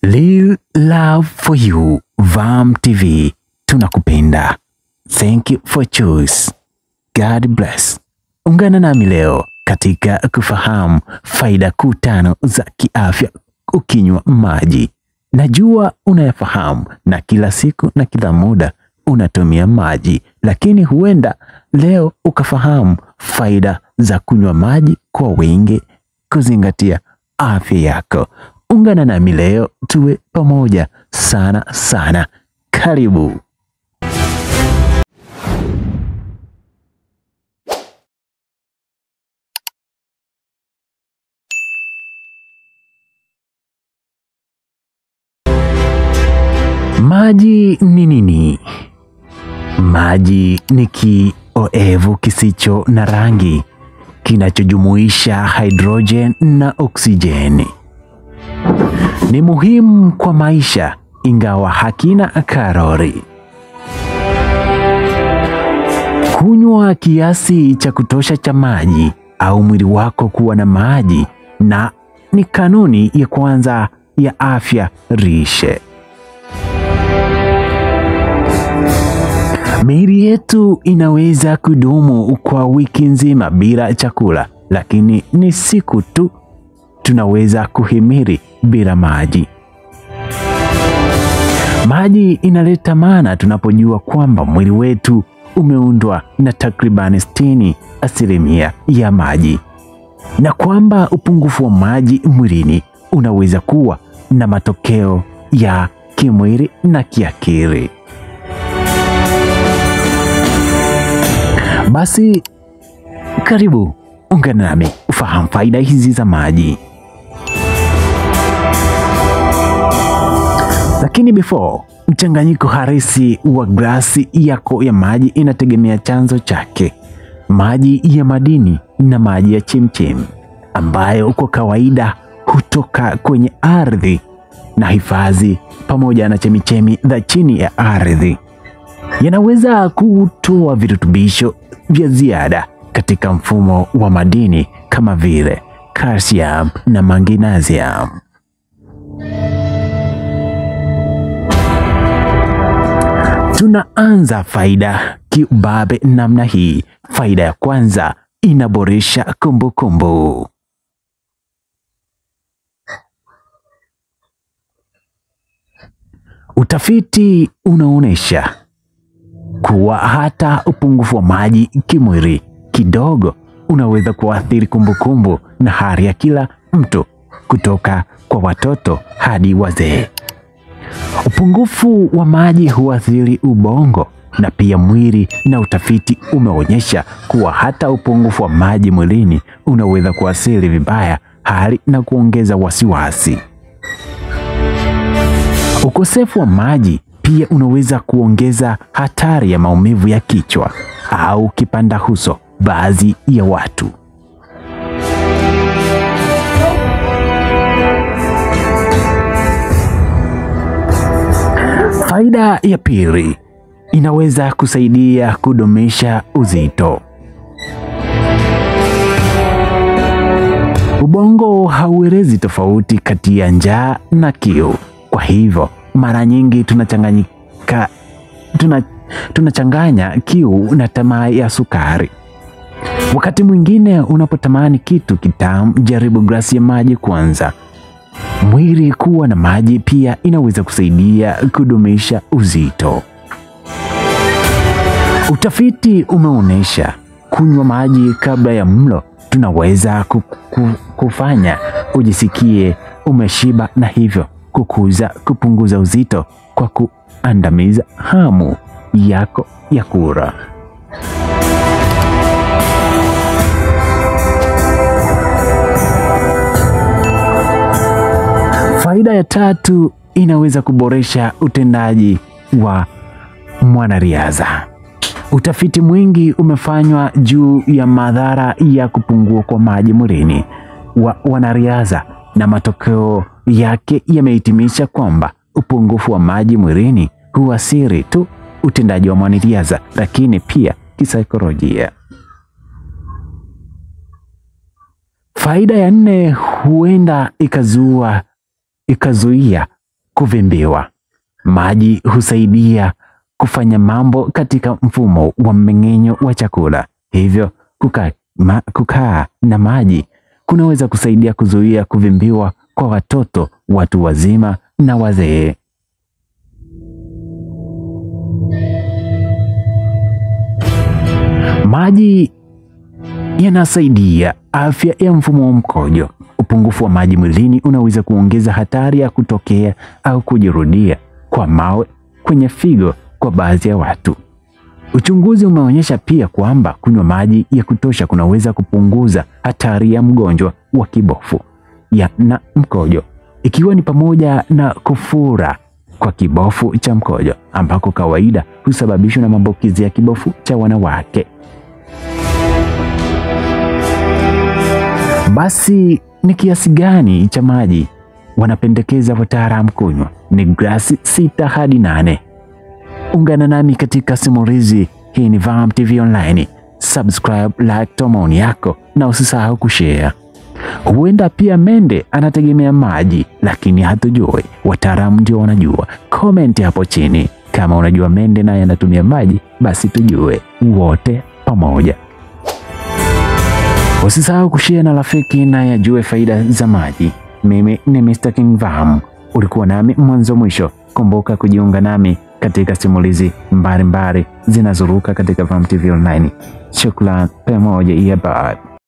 Real love for you, Vam TV. Tunakupenda. Thank you for choice. God bless. Ungana nami leo katika kufahamu faida kuu 5 za kiafya ukinywa maji. Najua unayafahamu na kila siku na kila muda unatumia maji, lakini huenda leo ukafahamu faida za kunywa maji kwa wingi kuzingatia afya yako. Ungana nami leo tuwe pamoja sana sana. Karibu. Maji ni nini? Maji ni kioevu kisicho na rangi kinachojumuisha hydrogen na oksijeni. Ni muhimu kwa maisha ingawa hakina kalori. Kunywa kiasi cha kutosha cha maji au mwili wako kuwa na maji na ni kanuni ya kwanza ya afya lishe. Miili yetu inaweza kudumu kwa wiki nzima bila chakula, lakini ni siku tu tunaweza kuhimili bila maji. Maji inaleta maana tunapojua kwamba mwili wetu umeundwa na takribani 60% ya maji, na kwamba upungufu wa maji mwilini unaweza kuwa na matokeo ya kimwili na kiakili. Basi karibu ungana nami ufahamu faida hizi za maji. Lakini before, mchanganyiko halisi wa glasi yako ya maji inategemea chanzo chake. Maji ya madini na maji ya chemchem ambayo kwa kawaida hutoka kwenye ardhi na hifadhi pamoja na chemichemi za chini ya ardhi yanaweza kutoa virutubisho vya ziada katika mfumo wa madini kama vile calcium na magnesium. Tunaanza faida kiubabe namna hii. Faida ya kwanza, inaboresha kumbukumbu. Utafiti unaonesha kuwa hata upungufu wa maji kimwili kidogo unaweza kuathiri kumbukumbu na hali ya kila mtu, kutoka kwa watoto hadi wazee. Upungufu wa maji huathiri ubongo na pia mwili, na utafiti umeonyesha kuwa hata upungufu wa maji mwilini unaweza kuathiri vibaya hali na kuongeza wasiwasi. Ukosefu wa maji pia unaweza kuongeza hatari ya maumivu ya kichwa au kipanda uso baadhi ya watu. Faida ya pili, inaweza kusaidia kudumisha uzito. Ubongo hauelezi tofauti kati ya njaa na kiu. Kwa hivyo mara nyingi tunachanganya kiu na tamaa ya sukari. Wakati mwingine unapotamani kitu kitamu, jaribu glasi ya maji kwanza. Mwili kuwa na maji pia inaweza kusaidia kudumisha uzito. Utafiti umeonyesha kunywa maji kabla ya mlo tunaweza kufanya ujisikie umeshiba na hivyo kupunguza uzito kwa kuandamiza hamu yako ya kula. Faida ya tatu, inaweza kuboresha utendaji wa mwanariadha. Utafiti mwingi umefanywa juu ya madhara ya kupungua kwa maji mwilini wa wanariadha, na matokeo yake yamehitimisha kwamba upungufu wa maji mwilini huathiri tu utendaji wa mwanariadha, lakini pia kisaikolojia. Faida ya 4, huenda ikazuia kuvimbiwa. Maji husaidia kufanya mambo katika mfumo wa mmeng'enyo wa chakula. Hivyo kukaa na maji kunaweza kusaidia kuzuia kuvimbiwa kwa watoto, watu wazima na wazee. Maji yanasaidia afya ya mfumo wa mkojo. Upungufu wa maji mwilini unaweza kuongeza hatari ya kutokea au kujirudia kwa mawe kwenye figo kwa baadhi ya watu. Uchunguzi umeonyesha pia kwamba kunywa maji ya kutosha kunaweza kupunguza hatari ya mgonjwa wa kibofu na mkojo, ikiwa ni pamoja na kufura kwa kibofu cha mkojo ambako kawaida husababishwa na maambukizi ya kibofu cha wanawake. Basi ni kiasi gani cha maji wanapendekeza wataalamu kunywa? Ni glasi 6 hadi 8. Ungana nami katika simulizi hii. Ni Vam TV Online. Subscribe, like, toa maoni yako na usisahau kushare. Huenda pia mende anategemea maji, lakini hatujui. Wataalamu ndio wanajua. Comment hapo chini kama unajua mende naye anatumia maji, basi tujue wote pamoja. Usisahau kushare na rafiki naye ajue faida za maji. Mimi ni Mr. King Vam. Ulikuwa nami mwanzo mwisho. Kumbuka kujiunga nami katika simulizi mbalimbali zinazoruka katika Vam TV Online. Shukran pamoja ya baad.